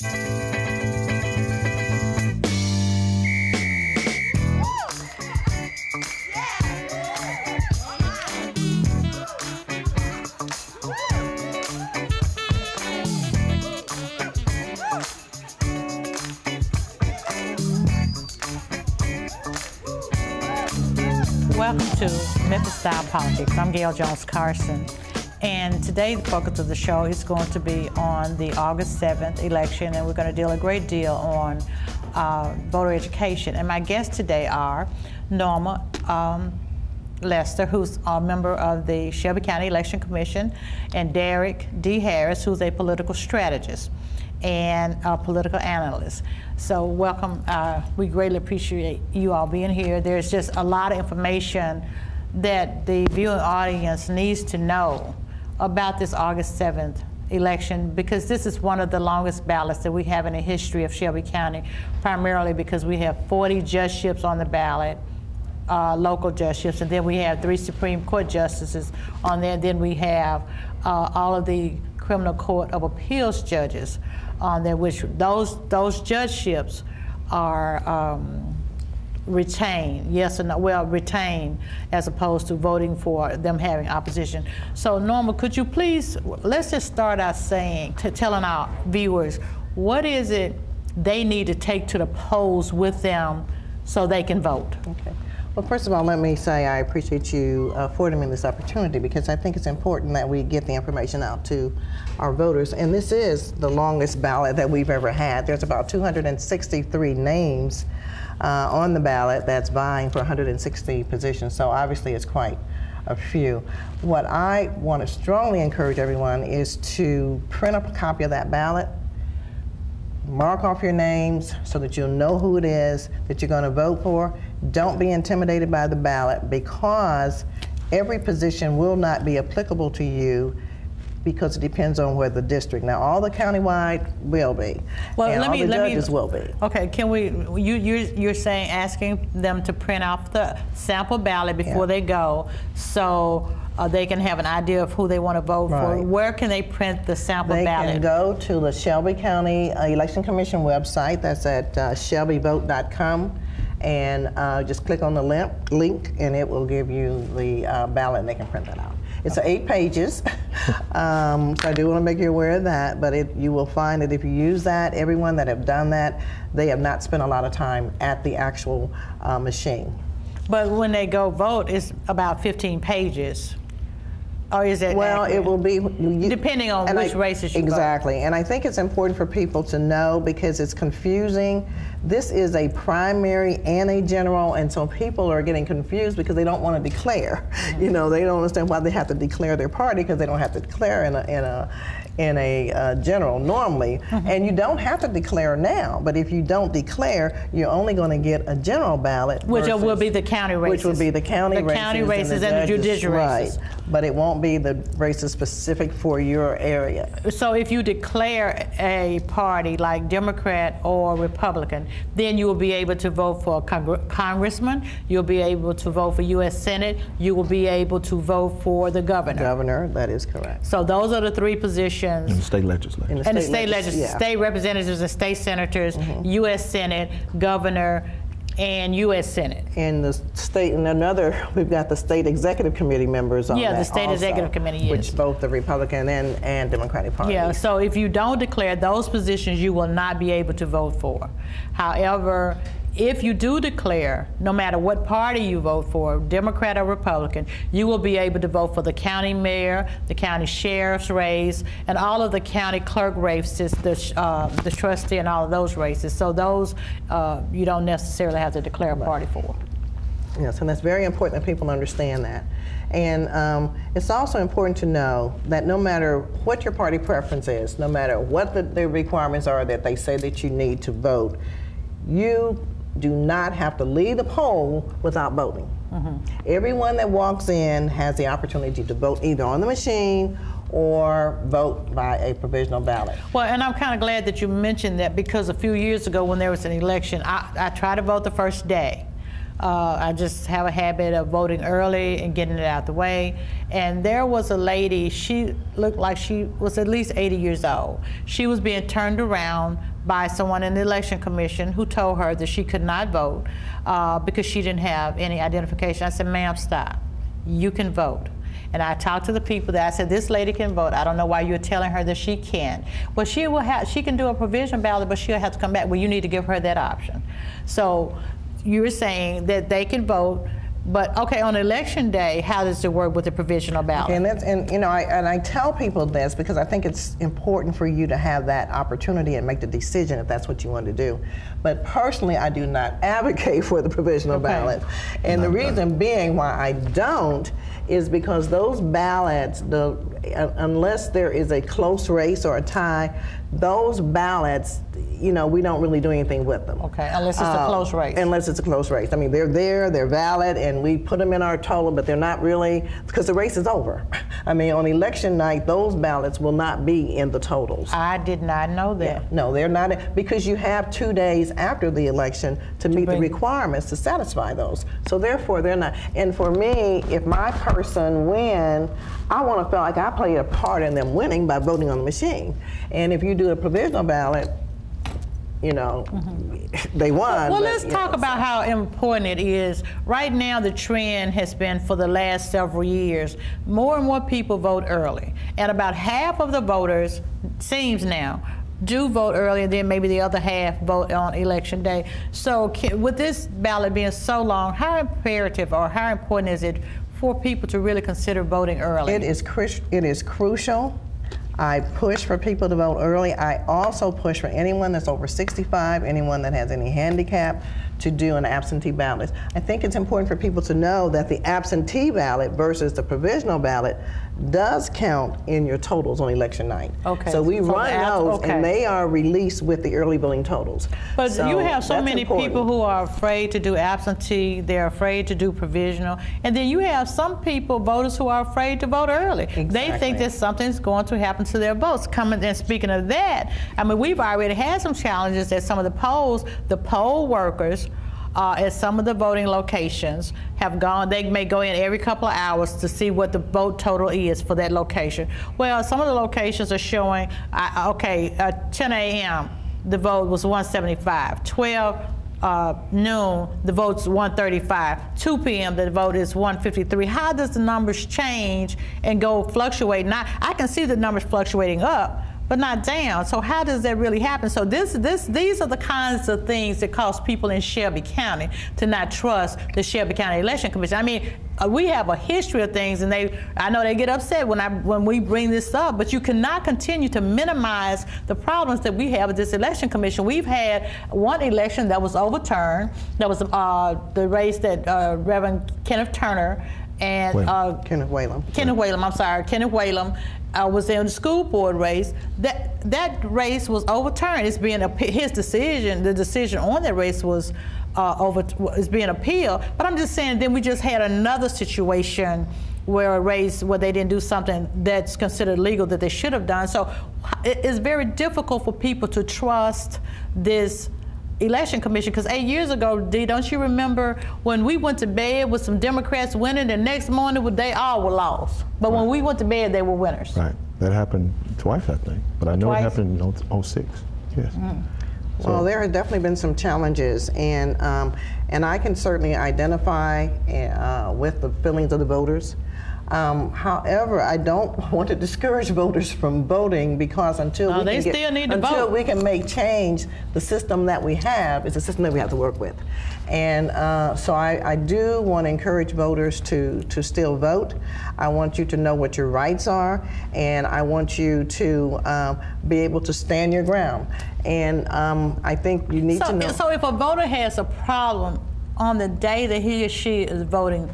Welcome to Memphis Style Politics. I'm Gale Carson, and today the focus of the show is going to be on the August 7th election, and we're going to deal a great deal on voter education. And my guests today are Norma Lesa, who's a member of the Shelby County Election Commission, and Darrick D. Harris, who's a political strategist and a political analyst. So welcome. We greatly appreciate you all being here. There's just a lot of information that the viewing audience needs to know about this August 7th election, because this is one of the longest ballots that we have in the history of Shelby County, primarily because we have 40 judgeships on the ballot, local judgeships, and then we have 3 Supreme Court justices on there. Then we have all of the Criminal Court of Appeals judges on there, which those judgeships are retained, yes or no, well, retained, as opposed to voting for them having opposition. So Norma, could you please, let's just start out telling our viewers, what is it they need to take to the polls with them so they can vote? Okay. Well, first of all, let me say I appreciate you affording me this opportunity, because I think it's important that we get the information out to our voters. And this is the longest ballot that we've ever had. There's about 263 names on the ballot that's vying for 160 positions. So obviously it's quite a few. What I want to strongly encourage everyone is to print up a copy of that ballot, mark off your names so that you'll know who it is that you're going to vote for. Don't be intimidated by the ballot, because every position will not be applicable to you, because it depends on where the district. Now, all the countywide will be, and all the judges will be. Okay, can we? You're saying asking them to print off the sample ballot before they go, so they can have an idea of who they want to vote for. Where can they print the sample ballot? They can go to the Shelby County Election Commission website. That's at shelbyvote.com. And just click on the link, and it will give you the ballot, and they can print that out. It's 8 pages, so I do want to make you aware of that, but you will find that if you use that, everyone that have done that, they have not spent a lot of time at the actual machine. But when they go vote, it's about 15 pages. Or is it accurate? It will be depending on which races you Exactly, and I think it's important for people to know, because it's confusing. This is a primary and a general, and so people are getting confused because they don't want to declare. Mm-hmm. You know, they don't understand why they have to declare their party, because they don't have to declare in a general normally. Mm-hmm. And you don't have to declare now, but if you don't declare, you're only going to get a general ballot, which will be the county races. Which will be the county races and the judicial races. Right, but it won't be the races specific for your area. So if you declare a party like Democrat or Republican, then you will be able to vote for a congressman, you'll be able to vote for U.S. Senate, you will be able to vote for the governor. Governor, that is correct. So those are the 3 positions. In the state legislature. And the state legislature, state representatives and state senators, U.S. Senate, governor, and U.S. Senate. And the state, and we've got the state executive committee members on that. Yeah, the state executive committee, yes. Which both the Republican and Democratic parties. Yeah, so if you don't declare those positions, you will not be able to vote for. However, if you do declare, no matter what party you vote for, Democrat or Republican, you will be able to vote for the county mayor, the county sheriff's race, and all of the county clerk races, the trustee and all of those races. So those you don't necessarily have to declare a party for. Yes, and that's very important that people understand that. And it's also important to know that no matter what your party preference is, no matter what the requirements are that they say that you need to vote, you do not have to leave the poll without voting. Mm-hmm. Everyone that walks in has the opportunity to vote either on the machine or vote by a provisional ballot. Well, and I'm kind of glad that you mentioned that, because a few years ago when there was an election, I tried to vote the first day. I just have a habit of voting early and getting it out the way. And there was a lady, she looked like she was at least 80 years old. She was being turned around by someone in the election commission who told her that she could not vote because she didn't have any identification. I said, ma'am, stop. You can vote. And I talked to the people that I said, this lady can vote. I don't know why you're telling her that she can't. Well, she can do a provisional ballot, but she'll have to come back. Well, you need to give her that option. So you're saying that they can vote, but okay, on election day, how does it work with the provisional ballot? Okay, and you know, I tell people this because I think it's important for you to have that opportunity and make the decision if that's what you want to do. But personally, I do not advocate for the provisional ballot, and the reason being why I don't is because those ballots, unless there is a close race or a tie, those ballots, you know, we don't really do anything with them. Okay, unless it's a close race. Unless it's a close race. I mean, they're there, they're valid, and we put them in our total, but they're not really, because the race is over. I mean, on election night, those ballots will not be in the totals. I did not know that. Yeah, no, they're not, because you have 2 days after the election to meet the requirements to satisfy those. So therefore, they're not. And for me, if my person win, I want to feel like I played a part in them winning by voting on the machine. And if you do a provisional ballot, you know, they won. Well, let's talk about how important it is. Right now, the trend has been for the last several years, more and more people vote early. And about half of the voters, seems now, do vote early, and then maybe the other half vote on election day. So with this ballot being so long, how imperative or how important is it for people to really consider voting early? It is crucial. I push for people to vote early. I also push for anyone that's over 65, anyone that has any handicap, to do an absentee ballot. I think it's important for people to know that the absentee ballot versus the provisional ballot does count in your totals on election night. Okay. So we run those, and they are released with the early voting totals. But so you have so many people who are afraid to do absentee, they're afraid to do provisional, and then you have some people, voters, who are afraid to vote early. Exactly. They think that something's going to happen to their votes. Coming and speaking of that, I mean, we've already had some challenges at some of the polls. The poll workers at some of the voting locations have gone, they may go in every couple of hours to see what the vote total is for that location. Well, some of the locations are showing, 10 a.m. the vote was 175, 12 noon, the vote's 135, 2 p.m. the vote is 153. How does the numbers change and go fluctuate? Now, I can see the numbers fluctuating up, but not down. So how does that really happen? So these are the kinds of things that cause people in Shelby County to not trust the Shelby County Election Commission. I mean, we have a history of things, and I know they get upset when we bring this up, but you cannot continue to minimize the problems that we have with this election commission. We've had one election that was overturned. That was the race that Reverend Kenneth Turner and Kenneth Whalum. Kenneth Whalum was in the school board race. That race was overturned. It's being his decision. The decision on that race was is being appealed. But I'm just saying, then we just had another situation where a race where they didn't do something that's considered legal that they should have done. So it's very difficult for people to trust this election commission, because 8 years ago, Dee, don't you remember when we went to bed with some Democrats winning, the next morning they all were lost. But when we went to bed, they were winners. Right. That happened twice, I think. But I know it happened in 06. Yes. So, well, there have definitely been some challenges, and I can certainly identify with the feelings of the voters. However, I don't want to discourage voters from voting, because until we can make change, the system that we have is a system that we have to work with. And so I do want to encourage voters to still vote. I want you to know what your rights are, and I want you to be able to stand your ground. And I think you need to know. So if a voter has a problem on the day that he or she is voting,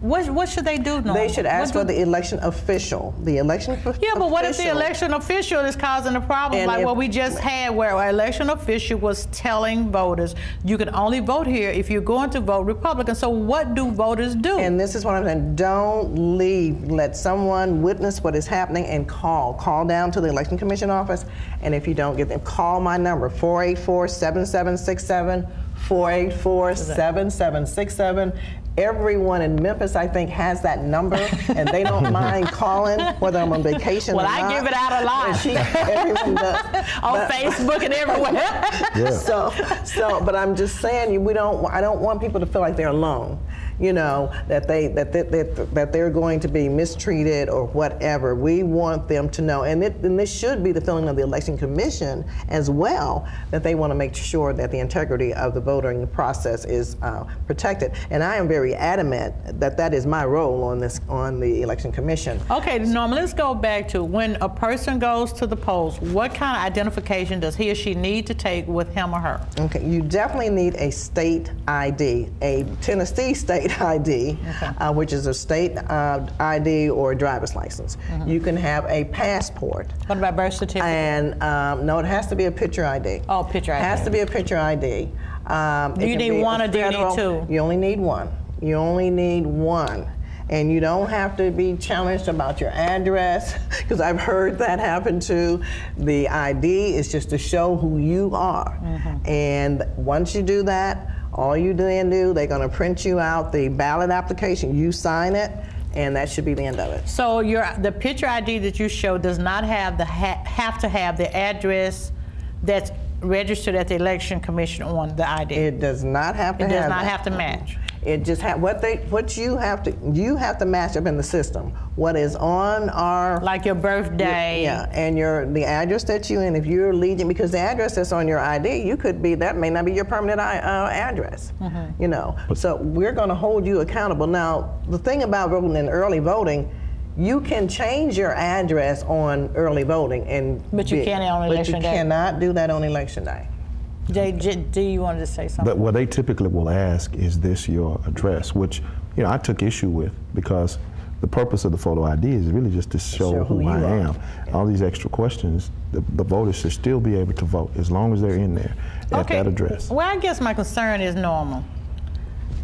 what should they do, Norma? They should ask for the election official. The election official. Yeah, but what if the election official is causing a problem, like what we just had, where our election official was telling voters, you can only vote here if you're going to vote Republican. So what do voters do? And this is what I'm saying. Don't leave. Let someone witness what is happening and call. Call down to the Election Commission office, and if you don't get them, call my number, 484-7767, 484-7767. everyone in Memphis, I think, has that number, and they don't mind calling, whether I'm on vacation or not. Well, I give it out a lot. Everyone does. On Facebook and everywhere. Yeah. So, but I'm just saying, I don't want people to feel like they're alone. You know, that they're going to be mistreated or whatever. We want them to know, and this should be the feeling of the Election Commission as well, that they want to make sure that the integrity of the voting process is protected. And I am very adamant that that is my role on the Election Commission. Okay, Norma, let's go back to when a person goes to the polls, what kind of identification does he or she need to take with him or her? Okay, you definitely need a state ID, a Tennessee state ID, okay. Which is a state ID or a driver's license. Mm-hmm. You can have a passport. What about birth certificate? And no, it has to be a picture ID. Oh, picture ID. It has to be a picture ID. Do you need one or do you need two? You only need one. You only need one. And you don't have to be challenged about your address, because I've heard that happen too. The ID is just to show who you are. Mm-hmm. And once you do that, all you then do, they're going to print you out the ballot application. You sign it, and that should be the end of it. So the picture ID that you show does not have have to have the address that's registered at the Election Commission on the ID. It does not have to. It does not have to match. It just you have to match up in the system. What is on our, like your birthday, and the address that you in. If you're leaving, because the address that's on your ID, that may not be your permanent address. Mm-hmm. You know, so we're going to hold you accountable. Now, the thing about voting in early voting, you can change your address on early voting, but you can't on election day. But you cannot do that on election day. Do you want to say something? But what they typically will ask, is this your address? Which, I took issue with, because the purpose of the photo ID is really just to show who I am. Yeah. All these extra questions, the voters should still be able to vote as long as they're in there at that address. Well, I guess my concern is Norma.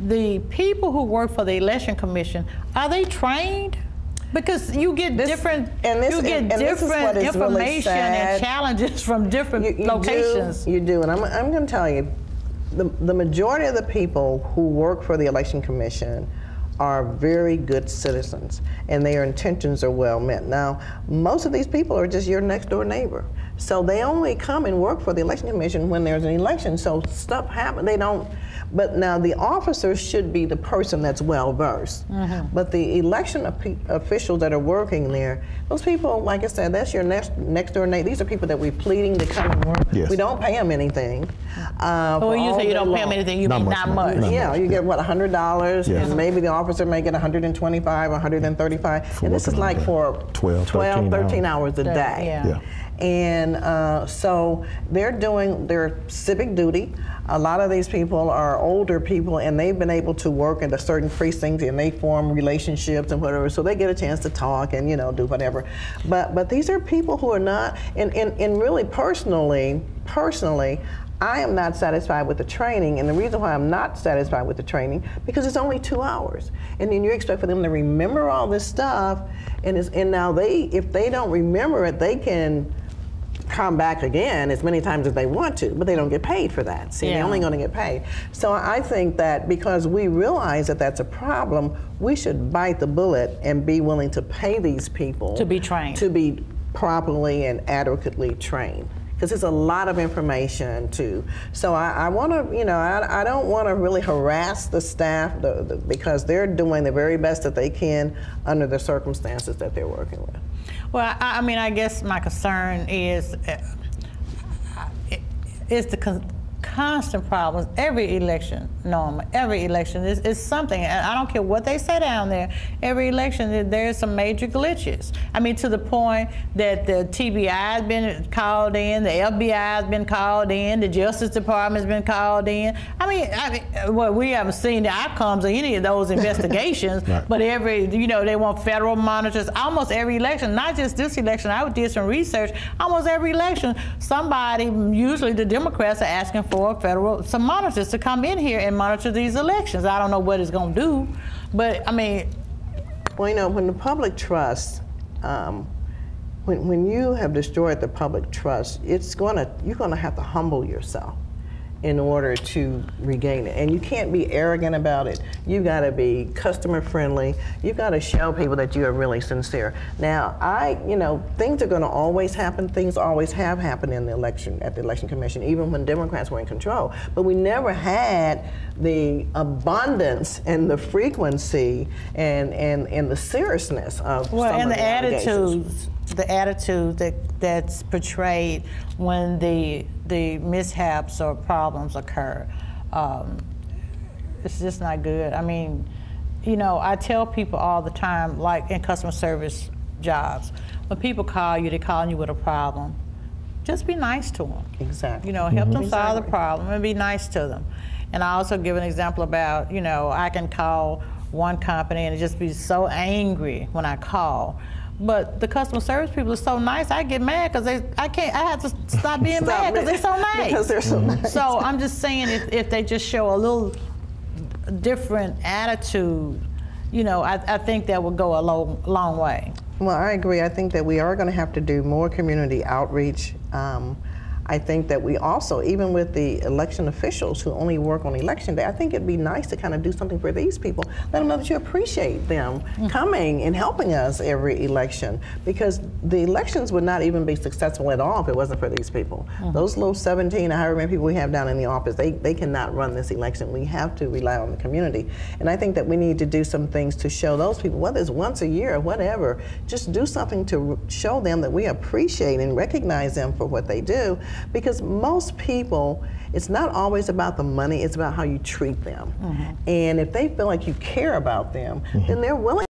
The people who work for the Election Commission, are they trained? Because you get different information really and challenges from different locations. You do, and I'm going to tell you, the majority of the people who work for the Election Commission are very good citizens, and their intentions are well meant. Now, most of these people are just your next door neighbor. So they only come and work for the Election Commission when there's an election, so stuff happens. They don't, but now the officers should be the person that's well versed. Mm-hmm. But the election officials that are working there, those people, like I said, that's your next door neighbor. These are people that we're pleading to come and work. Yes. We don't pay them anything. Well, you say you don't pay them anything, you mean not much. You get what, $100, and maybe the officer may get $125, $135, and this is like for 12, 13 hours a day. Yeah. And so they're doing their civic duty. A lot of these people are older people, and they've been able to work in a certain precinct, and they form relationships and whatever, so they get a chance to talk and do whatever. But these are people who are not, and really personally, I am not satisfied with the training, and the reason why I'm not satisfied with the training, because it's only 2 hours, and then you expect for them to remember all this stuff, and now if they don't remember it, they can come back again as many times as they want to, but they don't get paid for that. See, they're only going to get paid. So I think that because we realize that that's a problem, we should bite the bullet and be willing to pay these people to be trained, to be properly and adequately trained. Because it's a lot of information too. So I want to, I don't want to really harass the staff because they're doing the very best that they can under the circumstances that they're working with. Well, I mean, I guess my concern is the constant problems. Every election, Norma, every election is something. And I don't care what they say down there. Every election, there's some major glitches. I mean, to the point that the TBI has been called in, the FBI has been called in, the Justice Department has been called in. I mean, well, we haven't seen the outcomes of any of those investigations, right. But they want federal monitors. Almost every election, not just this election, I did some research, almost every election, somebody, usually the Democrats, are asking for some monitors to come in here and monitor these elections. I don't know what it's going to do, but I mean. Well, when the public trust, when you have destroyed the public trust, you're going to have to humble yourself. in order to regain it. And you can't be arrogant about it. You got to be customer friendly. You got to show people that you are really sincere. Now, things are going to always happen. Things always have happened in the election, at the Election Commission, even when Democrats were in control. But we never had the abundance and the frequency and the seriousness of some of the allegations. The attitude that's portrayed when the mishaps or problems occur, it's just not good. I mean, I tell people all the time, like in customer service jobs, when people call you, they're calling you with a problem, just be nice to them. Exactly. Help them solve the problem and be nice to them. And I also give an example about, I can call one company and just be so angry when I call. But the customer service people are so nice, I get mad because I have to stop being mad because they're so nice. Because they're so nice. So I'm just saying, if they just show a little different attitude, I think that would go a long way. Well, I agree. I think that we are going to have to do more community outreach. I think that we also, even with the election officials who only work on election day, I think it'd be nice to kind of do something for these people. Let them know that you appreciate them coming and helping us every election, because the elections would not even be successful at all if it wasn't for these people. Those little 17 or however many people we have down in the office, they cannot run this election. We have to rely on the community. And I think that we need to do some things to show those people, whether it's once a year or whatever, just do something to show them that we appreciate and recognize them for what they do. Because most people, it's not always about the money, it's about how you treat them. And if they feel like you care about them, then they're willing